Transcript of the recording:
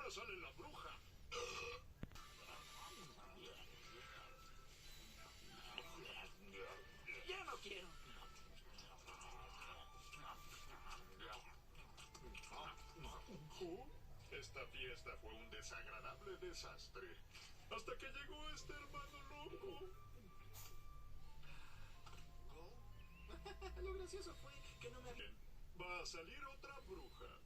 Ahora sale la bruja. Ya no quiero. Esta fiesta fue un desagradable desastre. Hasta que llegó este hermano loco. Lo gracioso fue que no me... Va a salir otra bruja.